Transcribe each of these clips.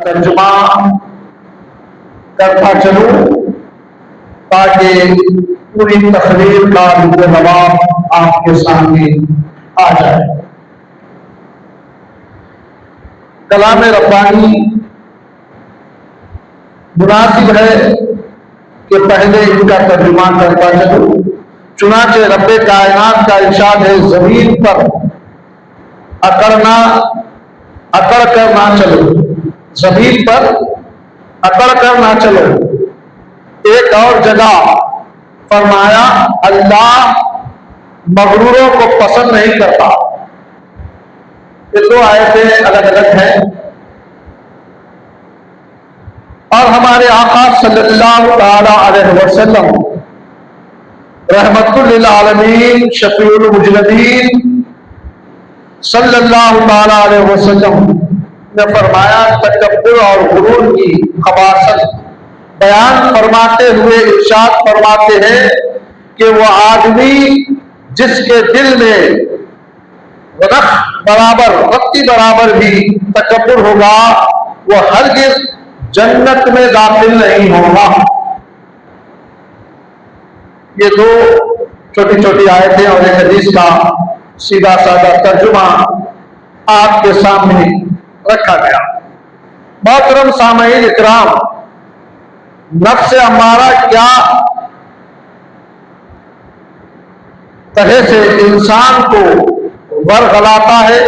तर्जुमा करता चलूं ताकि पूरी तकरीर का जवाब आपके सामने आ जाए। कलाम रब्बानी मुनासिब है कि पहले इनका तर्जुमा करता चलूं। चुनाचे रब्बे कायनात का इरशाद है, जमीन पर अकड़ कर ना चलो, जमीन पर अकड़ कर ना चलो। एक और जगह फरमाया, अल्लाह मगरूरों को पसंद नहीं करता। ये दो आयतें अलग अलग हैं और हमारे आका सल्लल्लाहु अलैहि वसल्लम रहमतुल लिल आलमीन शफीउल मुजरिमीन सल्लल्लाहु अलैहि वसल्लम ने फरमाया, तकब्बुर और गुरूर की खबासत बयान फरमाते हुए इरशाद फरमाते हैं कि वो आदमी जिसके दिल में रत्ती बराबर भी तकब्बुर होगा, वो हरगिज़ जन्नत में दाखिल नहीं होगा। ये दो छोटी छोटी आयतें और एक हदीस का सीधा साधा तर्जुमा आपके सामने रखा गया। मोहतरम सामईन इकराम, नफ्स अम्मारा क्या तरह से इंसान को वरगलाता है,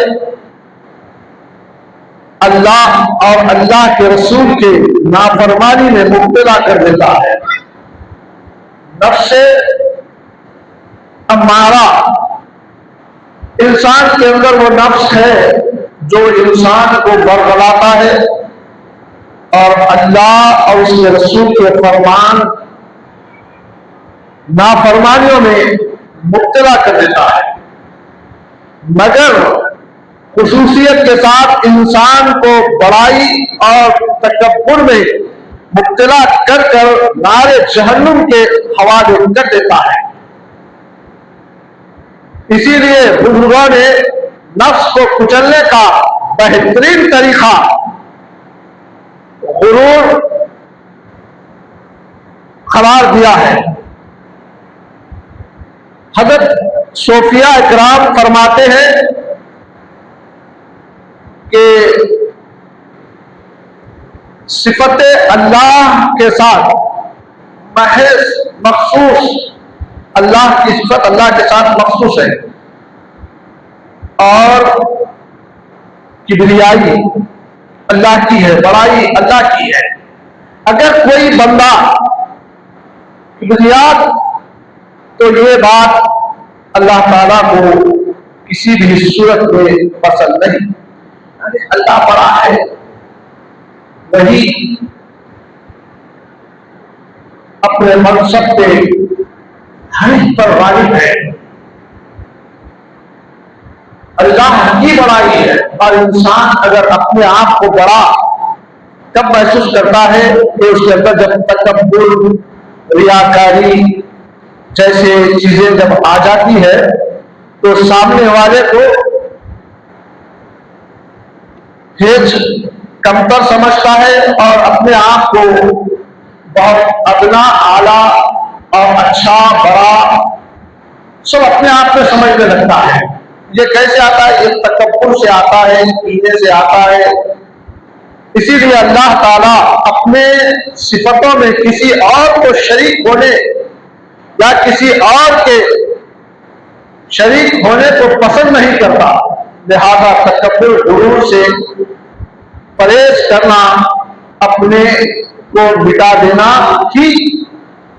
अल्लाह और अल्लाह के रसूल के नाफरमानी में मुब्तला कर देता है। नफ्स अम्मारा इंसान के अंदर वो नफ्स है जो इंसान को बरगलाता है और अल्लाह और उसके रसूल के फरमान नाफरमानियों में मुब्तला कर देता है। मगर खुसूसियत के साथ इंसान को बड़ाई और तकब्बुर में मुब्तला कर कर नारे जहन्नुम के हवाले कर देता है। इसीलिए बुजुर्गों ने नफ्स को कुचलने का बेहतरीन तरीका गुरूर करार दिया है। हज़रत सोफिया इकराम फरमाते हैं कि सिफत अल्लाह के साथ महज मखसूस, अल्लाह की सिफत अल्लाह के साथ मखसूस है और किबरियाई अल्लाह की है, बड़ाई अल्लाह की है। अगर कोई बंदा किबरियात, तो ये बात अल्लाह ताला को किसी भी सूरत में पसंद नहीं। अल्लाह बड़ा है, वही अपने मनसब पे हर पर गालिब है। अल्लाह की बड़ाई है और इंसान अगर अपने आप को बड़ा कब महसूस करता है कि उसके अंदर जब तकब्बुर, रियाकारी जैसे चीजें जब आ जाती है तो सामने वाले को हेज कमतर समझता है और अपने आप को बहुत अदना, आला और अच्छा, बड़ा सब अपने आप में समझने लगता है। ये कैसे आता है? ये तकब्बुर से आता है, कीने से आता है। इसीलिए अल्लाह ताला अपने सिफतों में किसी और को शरीक होने या किसी और के शरीक होने को पसंद नहीं करता। लिहाजा तकब्बुर, गुरूर से परहेज करना, अपने को मिटा देना ही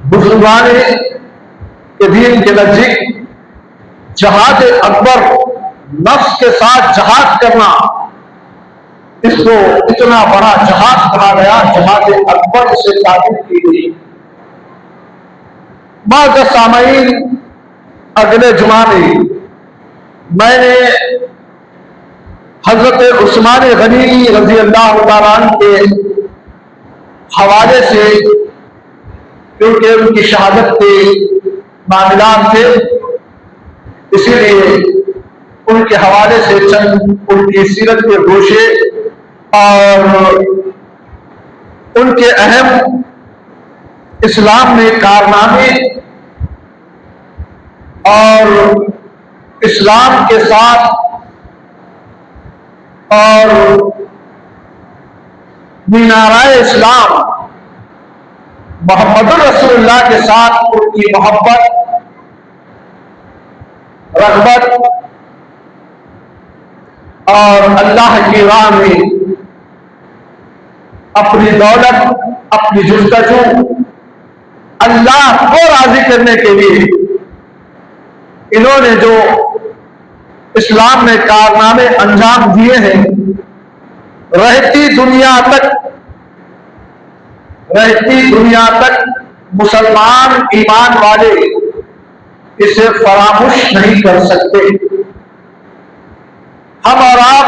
बुजुर्गाने के दीन के नजदीक जहाद अकबर, नफ्स के साथ जहाद करना, इसको इतना बड़ा जहाज कहा गया, जहाद अकबर से ताबीर की गई। बाज़ सामईन, अगले जुमा में मैंने हजरत उस्मान गनी रजी अल्लाह तआला अन्हु के हवाले से, क्योंकि उनकी शहादत के मामलात थे, इसीलिए उनके हवाले से चंद उनकी सीरत के गोशे और उनके अहम इस्लाम में कारनामे और इस्लाम के साथ और मीनाराए इस्लाम मोहम्मद रसूलुल्लाह के साथ उनकी मोहब्बत, रग़बत और अल्लाह की राह में अपनी दौलत, अपनी जुस्तजू अल्लाह को राजी करने के लिए इन्होंने जो इस्लाम में कारनामे अंजाम दिए हैं, रहती दुनिया तक मुसलमान ईमान वाले इसे फरामोश नहीं कर सकते। हम और आप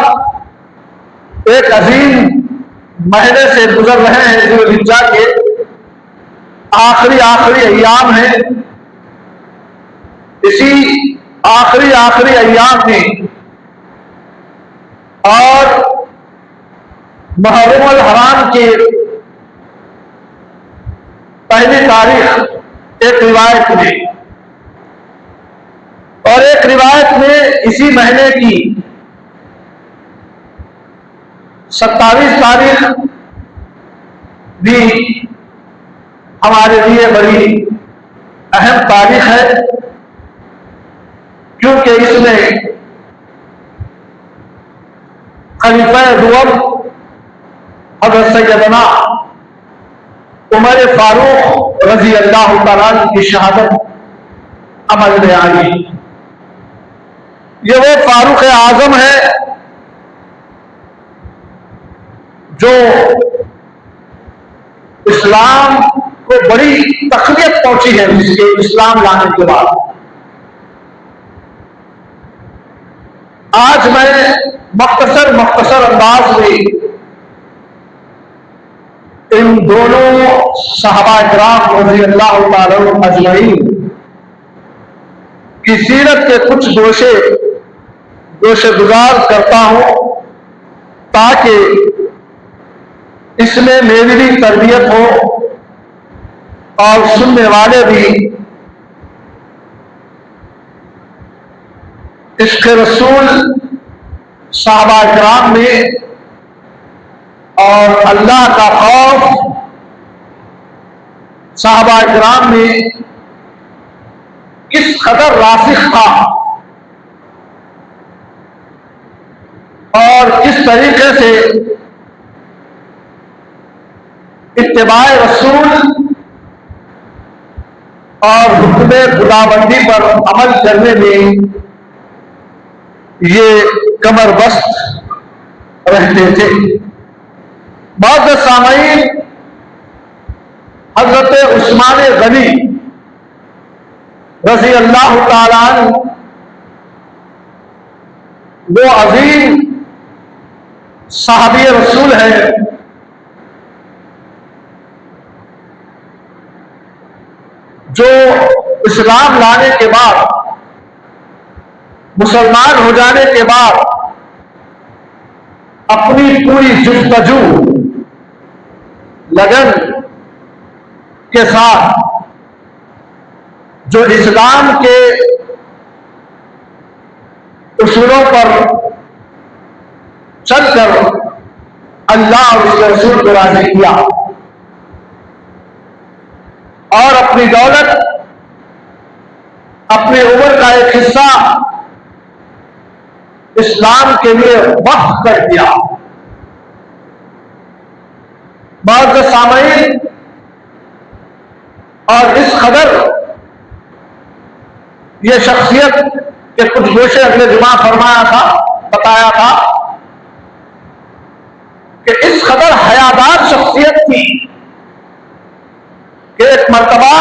एक अजीम महीने से गुजर रहे हैं, ज़ुल्हिज्जा के आखिरी अय्याम है। इसी आखिरी अय्याम में और मुहर्रम अल हराम के पहली तारीख एक रिवायत में और एक रिवायत में इसी महीने की 27 तारीख भी हमारे लिए बड़ी अहम तारीख है, क्योंकि इसमें खलीफा दुअम हज़रत सैयदना उमर फारूक रजी अल्लाह तआला की शहादत अमल में आई। ये वो फारूक आजम है जो इस्लाम को बड़ी तकलीफ पहुंची है इसके इस्लाम लाने के बाद। आज मैं मख्तसर अंदाज में इन दोनों सहाबा किराम रज़ी अल्लाह तआला अजमईन की सीरत के कुछ गोशे गुजार करता हूं, ताकि इसमें मेरी भी तरबियत हो और सुनने वाले भी इश्क़ रसूल सहाबा किराम में और अल्लाह का खौफ सहाबा किराम में किस कदर रासिख था और किस तरीके से इत्तिबाए रसूल और हुक्म खुदाबंदी पर अमल करने में ये कमरबस्त रहते थे। बाद सामईन हजरत उस्मान गनी रज़ी अल्लाह तआला अन्हु वो अजीम साहबी रसूल है जो इस्लाम लाने के बाद, मुसलमान हो जाने के बाद अपनी पूरी जुस्तजू लगन के साथ जो इस्लाम के उसूलों पर चलकर अल्लाह और उसके रसूल को राज़ी किया और अपनी दौलत, अपनी उम्र का एक हिस्सा इस्लाम के लिए वक्फ कर दिया। बाद सामईन और इस कदर ये शख्सियत के कुछ गोशे अगले जुमा बताया था कि इस कदर हयादार शख्सियत थी कि एक मर्तबा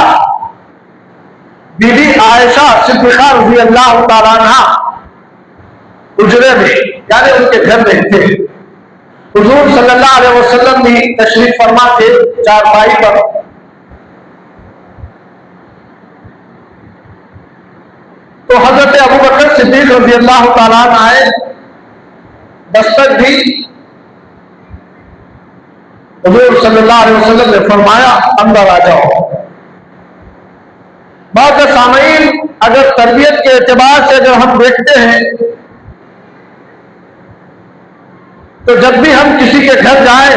बीबी आयशा सिद्दीक़ा रज़ी अल्लाह तआला अन्हा हुजरे में यानी उनके घर में थे। हुजूर सल्लल्लाहु अलैहि वसल्लम भी तशरीफ फरमा थे चारपाई पर। तो हजरत अबू बकर सिद्दीक रज़ी अल्लाह तआला अन्हु आए, दस्तक दी हुजूर सल्लल्लाहु अलैहि वसल्लम ने फरमाया अंदर आ जाओ। बात सामईन, अगर तरबियत के एतबार से अगर हम देखते हैं तो जब भी हम किसी के घर जाएं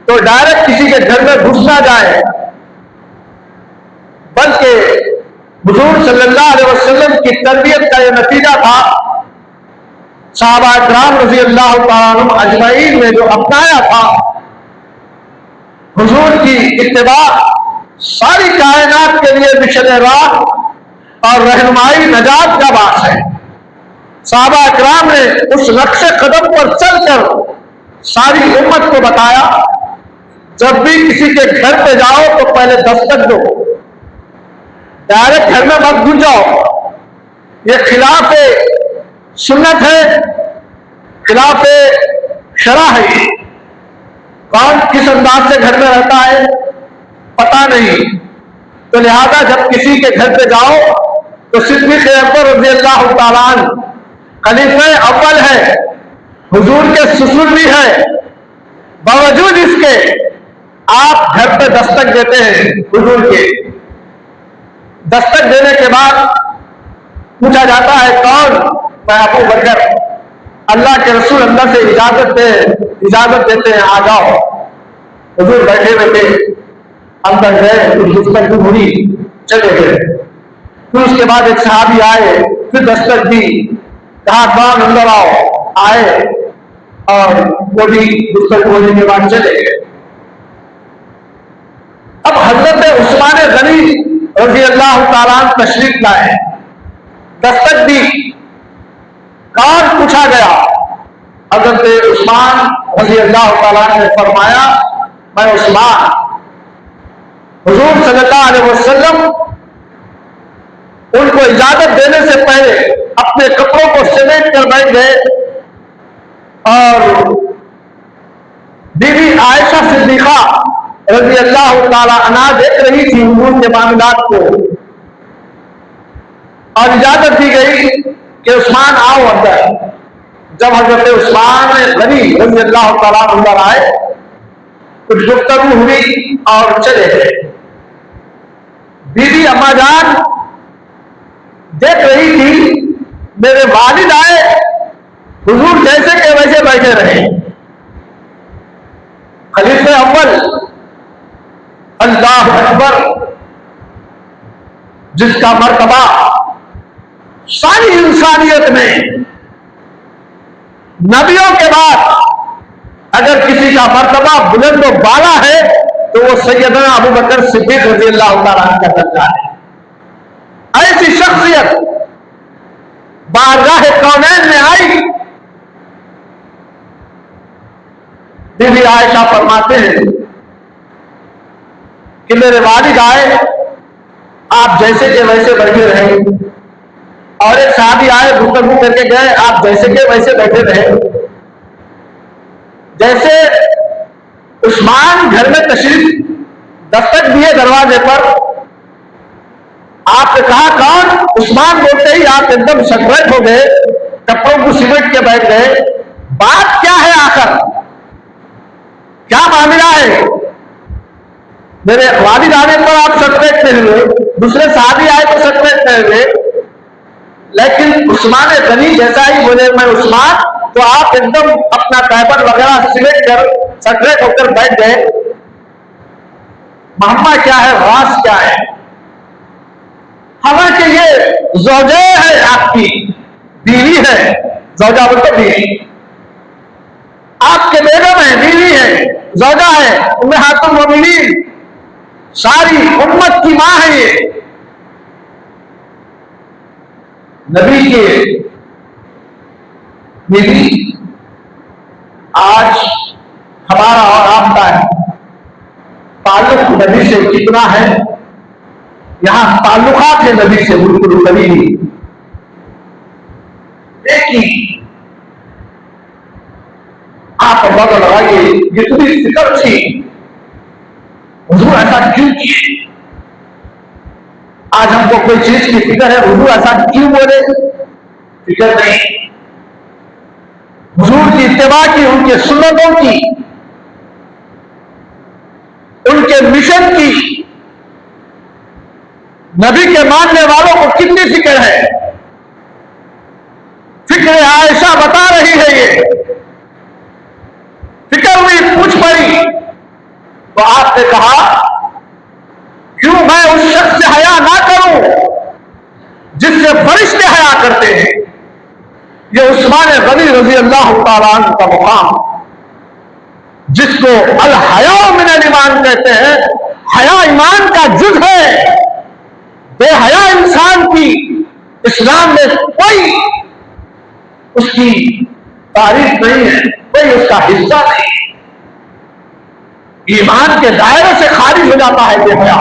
तो डायरेक्ट किसी के घर में घुस ना जाए, बल्कि हुजूर सल्लल्लाहु अलैहि वसल्लम की तरबियत का यह नतीजा था। सहाबा इकराम रज़ी अल्लाह तआला अन्हुम अजमईन ने जो अपनाया था, हुजूर की इत्तिबा सारी कायनात के लिए मिशन राह और रहनुमाई नजात का बास है। सहाबा इकराम ने उस नक्शे कदम पर चलकर सारी उम्मत को बताया, जब भी किसी के घर पे जाओ तो पहले दस्तक दो, डायरेक्ट घर में मत घुस जाओ। ये खिलाफ सुन्नत है, खिलाफ शरा है। कौन किस अंदाज से घर में रहता है पता नहीं, तो लिहाजा जब किसी के घर पे जाओ तो सिद्दीक़ अकबर रज़ी अल्लाह तआला अन्हु खलीफे अव्वल है, हुजूर के ससुर भी है, बावजूद इसके आप घर पे दस्तक देते हैं। हुजूर के दस्तक देने के बाद पूछा जाता है कौन? मैं अबू बकर। अल्लाह के रसूल अंदर से इजाजत देते हैं, आ जाओ। हुजूर बैठे बैठे अंदर गए, फिर दस्तक भी हुई, चले गए। फिर उसके बाद एक सहाबी आए, फिर दस्तक दी, कहा कौन? अंदर आओ। आए और वो भी दस्तक होने के बाद चले गए। अब हजरत उस्मान गनी रज़ी अल्लाह तआला अन्हु तशरीफ लाए, दस्तक दी, कौन? पूछा गया। हजरत उस्मान रज़ी अल्लाह तआला अन्हु ने फरमाया मैं उस्मान। हुजूर सल्लल्लाहु अलैहि वसल्लम उनको इजाजत देने से पहले अपने कपड़ों को समेट कर बैठ गए और बीबी आयशा सिद्दीक़ा रज़ी अल्लाह तआला अन्हा देख रही थी हुजूर के मामलात को, और इजाजत दी गई कि उस्मान आओ अंदर। जब हजरत उस्मान गनी रज़ी अल्लाह तआला अंदर आए, कुछ गुफ्तगू हुई और चले गए। बीबी अम्मा जान देख रही थी मेरे वालिद आए, हुजूर जैसे के वैसे बैठे रहे। खलीफे अव्वल, अल्लाह अकबर, जिसका मर्तबा सारी इंसानियत में नबियों के बाद अगर किसी का मर्तबा बुलंद व बाला है तो वो सैयदना अबू बकर सिद्दीक रज़ी अल्लाह तआला अन्हु का दर्जा है। ऐसी शख्सियत बारगाह कौनैन में आई। बीबी आयशा फरमाते हैं कि मेरे वालिद आए, आप जैसे के वैसे बैठे रहे, और एक साहबी आए, गुफ्तगू करके गए, आप जैसे के वैसे बैठे रहे। जैसे उस्मान घर में तशरीफ दस्तक दिए दरवाजे पर, आपने कहा कौन? उस्मान बोलते ही आप एकदम सकरट हो गए, कपड़ों को सिमट के बैठ गए। बात क्या है आखिर, क्या मामला है? मेरे वालिद आने पर आप सकरट नहीं हुए, दूसरे साहबी आए तो सकरट नहीं हुए, लेकिन उस्मान गनी जैसा ही बोले मैं उस्मान, तो आप एकदम अपना पैबंद वगैरह सिमट कर सकरट होकर बैठ गए। मामला क्या है, राज क्या है? हालांकि ये ज़ौजा है, आपकी बीवी है, ज़ौजा बोलते बीवी, आपके बेगम है, बीवी है, ज़ौजा है, उम्महातुल मोमिनीन, सारी उम्मत की मां है। ये नबी के बीवी। आज हमारा और आपका ताल्लुक नबी से कितना है? यहां ताल्लुकात है नबी से बिल्कुल करीबी। देखिए आप अंदाजा लगाइए, जितनी फिक्र थी हुजूर ऐसा क्यों किए? आज हमको कोई चीज की फिक्र है, हुजूर ऐसा क्यों बोले? फिक्र नहीं। हुजूर की इत्तिबा की, उनके सुन्नतों की मिशन की नबी के मानने वालों को कितनी फिक्र है। फिक्र आयशा बता रही है, ये फिक्र हुई, पूछ पड़ी तो आपने कहा क्यों मैं उस शख्स से हया ना करूं जिससे फरिश्ते हया करते हैं। ये उस्मान गनी रजी अल्लाह तआला अन्हु का मुकाम, जिसको अल हया मिनल ईमान कहते हैं। हया ईमान का जुज़ है। बेहया इंसान की इस्लाम में कोई उसकी तारीफ नहीं है, कोई उसका हिस्सा नहीं। ईमान के दायरे से खारिज हो जाता है बेहया।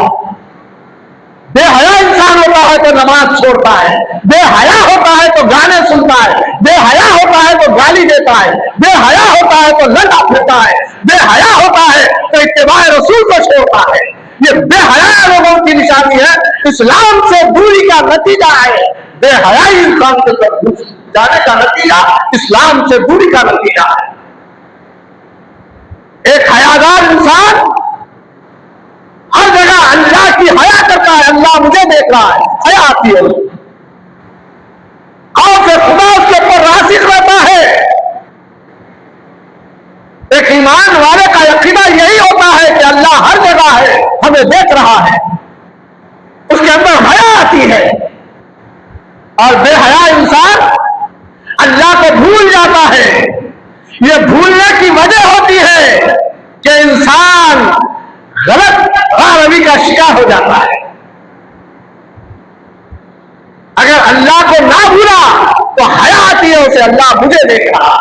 बेहया इंसान होता है तो नमाज छोड़ता है, बेहया होता है तो गाने सुनता है, बेहया होता है तो गाली देता है, बेहया होता है तो लड़ा फिरता है, बेहया होता है तो इत्तिबाए रसूल को छोड़ता है। ये बेहया लोगों की निशानी है, इस्लाम से दूरी का नतीजा है। बेहया इंसान के तरफ जाने का नतीजा इस्लाम से दूरी का नतीजा है। एक हयादार इंसान हर जगह अल्लाह की हया करता है, अल्लाह मुझे देख रहा है, हया आती है। खौफ खुदा उसके ऊपर रासिख रहता है। एक ईमान वाले का अकीदा यही होता है कि अल्लाह हर जगह है, हमें देख रहा है, उसके अंदर हया आती है। और बेहया इंसान अल्लाह को भूल जाता है। ये भूलने की वजह होती है कि इंसान गलत रवि का शिकार हो जाता है। अगर अल्लाह को ना भूला तो हया आती है उसे, अल्लाह मुझे देख रहा।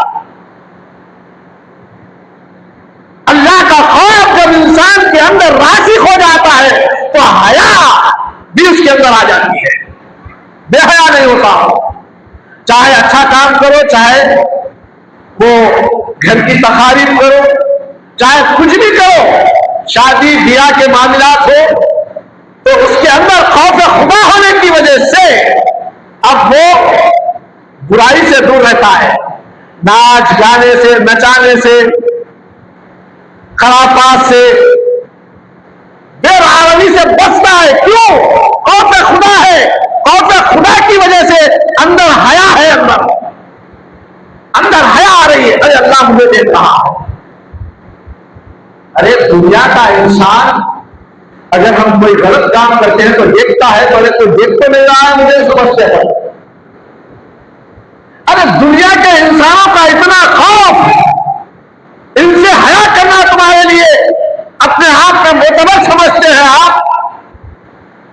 अल्लाह का खौफ जब इंसान के अंदर रासिख हो जाता है तो हया भी उसके अंदर आ जाती है। बेहया नहीं होता हो, चाहे अच्छा काम करो, चाहे वो घर की तकारीफ करो, चाहे कुछ भी करो, शादी ब्याह के मामलात हो, तो उसके अंदर खौफ खुदा होने की वजह से अब वो बुराई से दूर रहता है। नाच गाने से, नचाने से, खरापात से, बेरहमी से बचता है। क्यों? खौफ खुदा है। खौफ खुदा की वजह से अंदर हया है, अंदर हया आ रही है। अरे अल्लाह मुझे देख रहा है। अरे दुनिया का इंसान अगर हम कोई गलत काम करते हैं तो देखता है, तो अरे कोई देख तो नहीं रहा है मुझे समझते हैं। अरे दुनिया के इंसानों का इतना खौफ, इनसे हया करना तुम्हारे लिए अपने आप में मोतबर समझते हैं आप।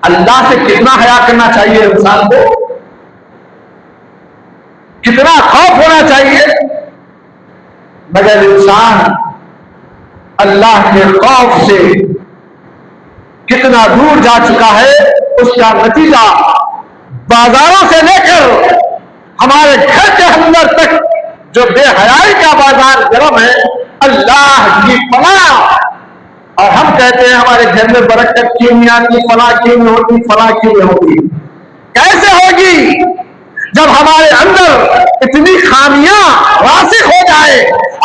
अल्लाह से कितना हया करना चाहिए इंसान को, कितना खौफ होना चाहिए। मगर इंसान अल्लाह के खौफ से कितना दूर जा चुका है, उसका नतीजा बाजारों से लेकर हमारे घर के अंदर तक जो बेहयाई का बाजार गर्म है, अल्लाह की पनाह। और हम कहते हैं हमारे घर में बरकत क्यों नहीं आती, फला क्यों नहीं होती, फला क्यों नहीं होती। कैसे होगी जब हमारे अंदर इतनी खामियां रासिख हो जाए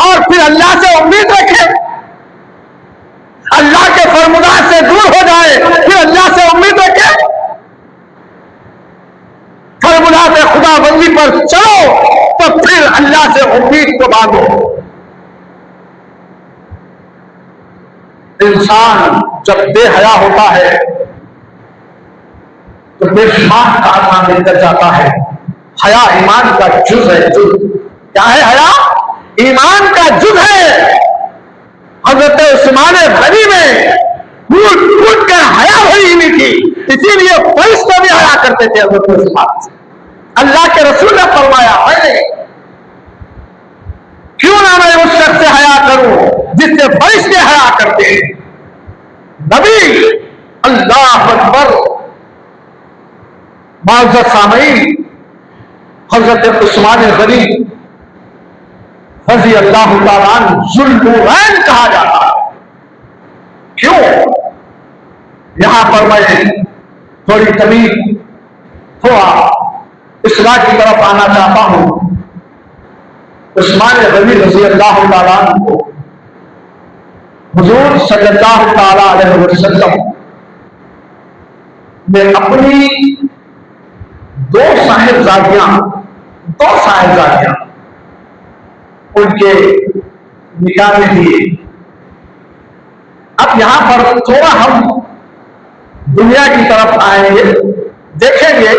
और फिर अल्लाह से उम्मीद रखें, अल्लाह के फरमानात से दूर हो जाए, फिर अल्लाह से उम्मीद रखें। फरमानात खुदाबंदी पर चलो तो फिर अल्लाह से उम्मीद को बांधो। इंसान जब बेहया होता है तो बेशुमार कारनामे कर जाता है। हया ईमान का जुज़ है। जुज़ क्या है? हया ईमान का जुज़ है। हजरत उस्मान गनी में फूट फूट कर हया भरी हुई थी, इसीलिए फरिश्ते भी हया करते थे हजरत उस्मान से। अल्लाह के रसूल ने फरमाया, मैंने क्यों ना मैं उस शख्स से हया करूं जिससे फरिश्ते हया करते हैं। नबी अल्लाह अकबर। माज़त सामईन, हजरत उस्मान गनी रज़ी अल्लाह तआला अन्हु ज़ुल्नुरैन कहा जाता है। क्यों? यहां पर मैं थोड़ी तमीज़, थोड़ा इस्लाह की तरफ आना चाहता हूं। उस्मान गनी रज़ी अल्लाह तआला अन्हु को हुजूर सल्लल्लाहु ताला अलैहि वसल्लम ने अपनी दो साहिबजादियां उनके निकाह में दिए। अब यहां पर थोड़ा हम दुनिया की तरफ आएंगे, देखेंगे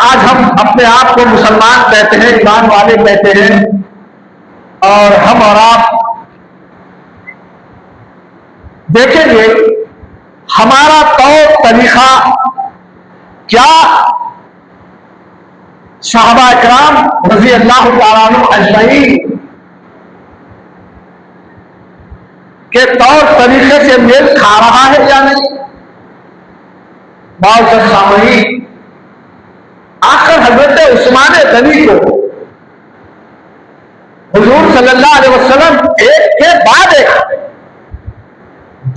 आज हम अपने आप को मुसलमान कहते हैं, ईमान वाले कहते हैं, और हम और आप देखेंगे हमारा तौर तरीका क्या सहाबा इकराम रज़ी अल्लाह तआला अन्हुम अजमईन के तौर तरीके से मेल खा रहा है या नहीं। मुअज़्ज़ज़ सामईन, आखिर हजरत उस्मान गनी को हुजूर सल्लल्लाहु अलैहि वसल्लम एक के बाद एक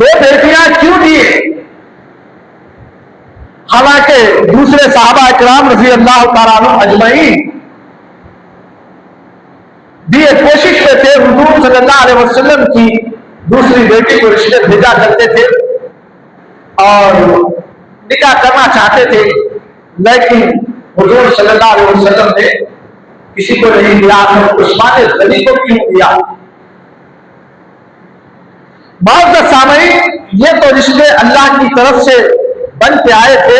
दो बेटियां क्यों दिए, हालांकि दूसरे सहाबा इकराम रज़ी अल्लाह तआला अन्हुम अजमईन भी एक कोशिश में थे, हुजूर सल्लल्लाहु अलैहि वसल्लम की दूसरी बेटी को रिश्ते भेजा करते थे और निकाह करना चाहते थे, लेकिन हुजूर सल्लल्लाहु अलैहि वसल्लम ने किसी को नहीं दिया, तो उस्मान गनी को क्यों दिया। मुअज़्ज़ज़ सामईन, ये तो रिश्ते अल्लाह की तरफ से बन के आए थे,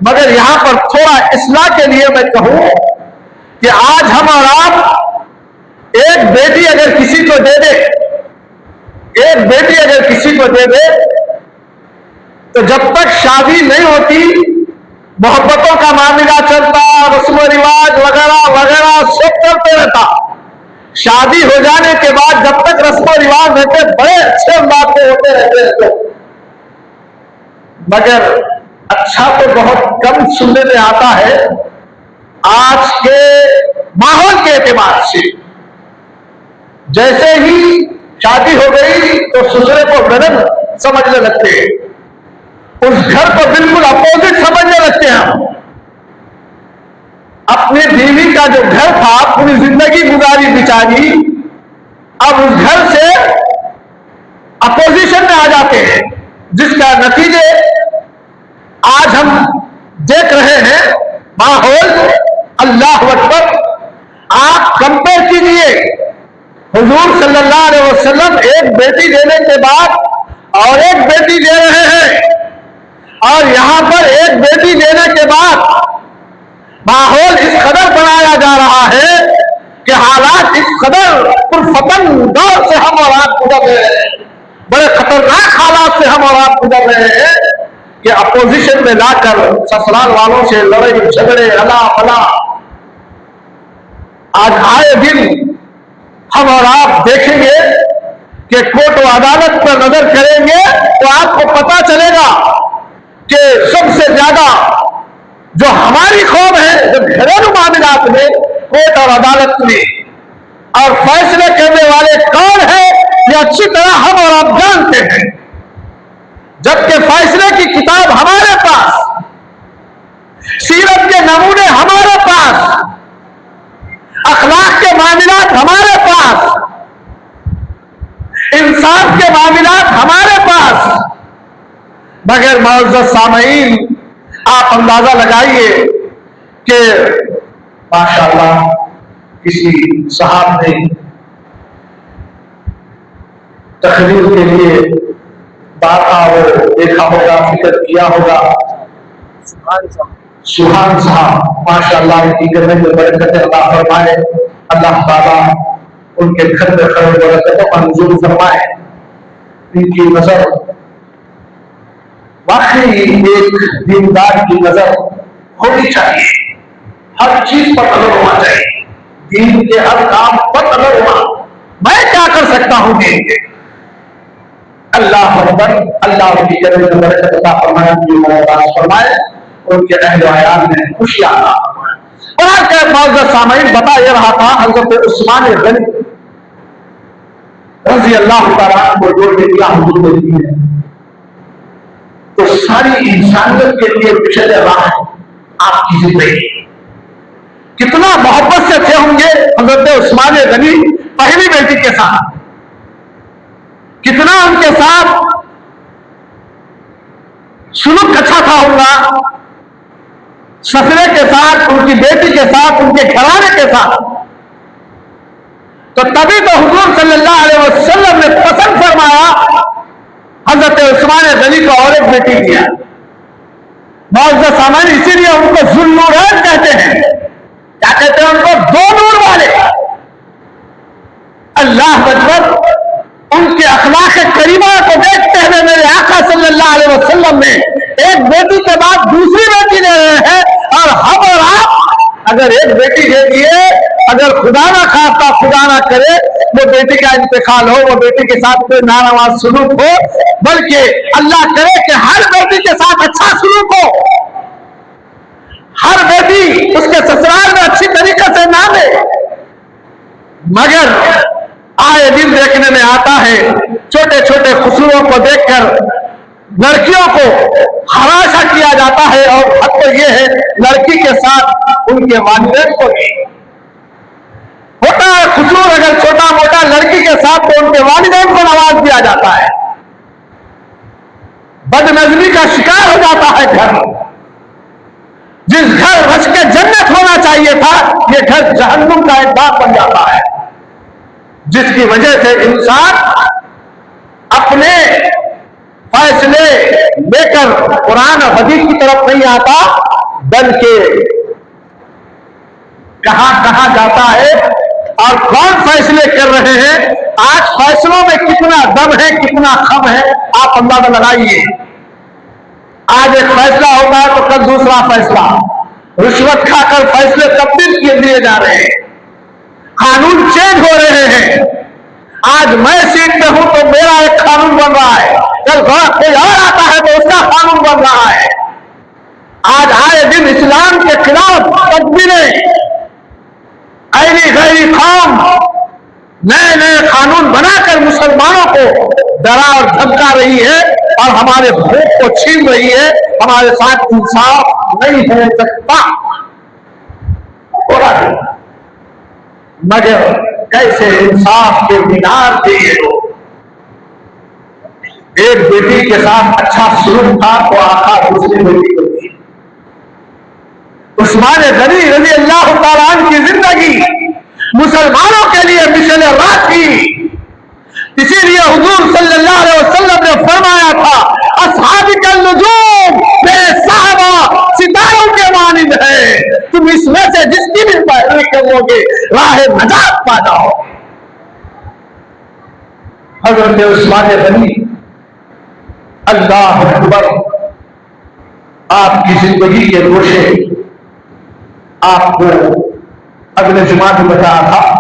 मगर यहां पर थोड़ा इस्लाह के लिए मैं कहूं कि आज हम और आप एक बेटी अगर किसी को दे दे, तो जब तक शादी नहीं होती मोहब्बतों का मामला चलता, रस्म रिवाज वगैरह वगैरह सब चलते रहता। शादी हो जाने के बाद जब तक रस्म रिवाज रहते बड़े अच्छे बातें होते रहते, मगर अच्छा तो बहुत कम सुनने में आता है। आज के माहौल के एतबार से जैसे ही शादी हो गई तो ससुरे को गलत समझने लगते हैं, उस घर को बिल्कुल अपोजिट समझने लगते हैं। हम अपनी बीवी का जो घर था, पूरी जिंदगी गुजारी बिचारी, अब उस घर से अपोजिशन में आ जाते हैं, जिसका नतीजे आज हम देख रहे हैं। माहौल अल्लाह अकबर, आप कंपेयर कीजिए, हुजूर सल्लल्लाहु अलैहि वसल्लम एक बेटी देने के बाद और एक बेटी दे रहे हैं, और यहां पर एक बेटी देने के बाद माहौल इस कदर बनाया जा रहा है कि हालात इस कदर पुरफतन दौर से हम और आप गुजर रहे हैं, बड़े खतरनाक हालात से हम और आप गुजर रहे हैं कि अपोजिशन में लाकर ससुराल वालों से लड़ाई झगड़े अला फला। आज आए दिन हम और आप देखेंगे कि कोर्ट व अदालत पर नजर करेंगे तो आपको पता चलेगा कि सबसे ज्यादा जो हमारी कौम है, जो घरेलू मामलात में कोर्ट और अदालत में और फैसले करने वाले कौन है, ये अच्छी तरह हम और आप जानते हैं। जबकि फैसले की किताब हमारे पास, सीरत के नमूने हमारे पास, अखलाक के मामलात हमारे पास, इंसाफ के मामलात हमारे पास, मगर मुअज़्ज़ज़ सामईन, आप अंदाजा लगाइए कि माशाअल्लाह किसी साहब ने तकरीर के लिए बात और देखा होगा, फिक्र किया होगा, सुभान साहब माशाअल्लाह, इनकी गले में बरकत अल्लाह फरमाए, अल्लाह ताला उनके घर में खैर बरकतों का नुज़ूल फरमाए। इनकी नजर वाकई एक दीनदार की नजर होनी चाहिए, हर चीज पर नजर होना चाहिए, दीन के हर काम पर नजर होना। मैं क्या कर सकता हूं दीन के, अल्लाह अकबर, अल्लाह उनकी गले में बरकत अता फरमाए, उनके अहल अयाल में खुशियां अता फरमाए। और क्या मुअज़्ज़ज़ सामईन, बता ये रहा था हज़रत उस्मान गनी रज़ी अल्लाह तआला को जो बेटियां हुजूर ने दी है, तो सारी इंसानियत के लिए बिछड़ रहा है आपकी जिंदगी। कितना मोहब्बत से थे होंगे हज़रत उस्मान गनी पहली बेटी के साथ, कितना उनके साथ सुलूक अच्छा था होगा, ससुरे के साथ, उनकी बेटी के साथ, उनके घराने के साथ। तो तभी तो हुजूर सल्लल्लाहु अलैहि वसल्लम ने पसंद फरमाया हजरत उस्मान गनी को और एक बेटी दिया। मौजूदा सामान, इसीलिए उनको जुल्नूरैन कहते हैं। क्या कहते हैं उनको? दो नूर वाले। अल्लाह अकबर। उनके अखलाक करीमा को देखते हुए मेरे आका सल्लल्लाहु अलैहि वसल्लम ने एक बेटी के बाद दूसरी बेटी दे रहे हैं। और हम और आप अगर एक बेटी दे दिए, अगर खुदा ना खास्ता, खुदा ना करे वो बेटी का इंतकाल हो, वो बेटी के साथ कोई नारावा सुलूक हो, बल्कि अल्लाह करे कि हर बेटी के साथ अच्छा सुलूक हो, हर बेटी उसके ससुराल में अच्छी तरीके से ना ले। मगर आए दिन देखने में आता है, छोटे छोटे खुसरों को देखकर लड़कियों को हराशा किया जाता है। और हद तो यह है, लड़की के साथ उनके वालिदैन को भी होता है खुसरूर। अगर छोटा मोटा लड़की के साथ तो उनके वालिदैन को नवाज दिया जाता है। बदनजमी का शिकार हो जाता है घर। जिस घर रश के जन्नत होना चाहिए था, यह घर जहन्नुम का एक बाग बन जाता है। जिसकी वजह से इंसान अपने फैसले लेकर कुरान और हदीस की तरफ नहीं आता, बल्कि कहां कहां जाता है और कौन फैसले कर रहे हैं। आज फैसलों में कितना दम है, कितना खम है, आप अंदाजा लगाइए। आज एक फैसला होता है तो कल दूसरा फैसला। रिश्वत खाकर फैसले तब्दील किए दिए जा रहे हैं, कानून चेंज हो रहे हैं। आज मैं सीट पे हूं तो मेरा एक कानून बन रहा है, कल कोई और आता है तो उसका कानून बन रहा है। आज आए दिन इस्लाम के खिलाफ तदबीरें, ऐनी गैरी कौम नए नए कानून बनाकर मुसलमानों को डरा और धमका रही है और हमारे भूख को छीन रही है। हमारे साथ इंसाफ नहीं हो सकता। मगर कैसे इंसाफ के मीनार थे ये लोग। एक बेटी के साथ अच्छा सुलूक था तो आका दूसरी बेटी को दी। उस्मान गनी रज़ी अल्लाह तआला अन्हु की जिंदगी मुसलमानों के लिए मिशल राह थी। इसीलिए हुजूर सल्लल्लाहु अलैहि वसल्लम ने फरमाया था, अस्हाबिकल नुजूम, मेरे साहबा सितारों के मानिंद है। तुम इसमें से जिसकी भी पैरवी करोगे राह नजात पा जाओ। हजरत उस्मान गनी अल्लाह अकबर, आपकी जिंदगी के गोशे आपको अगले जुमा में बताया था।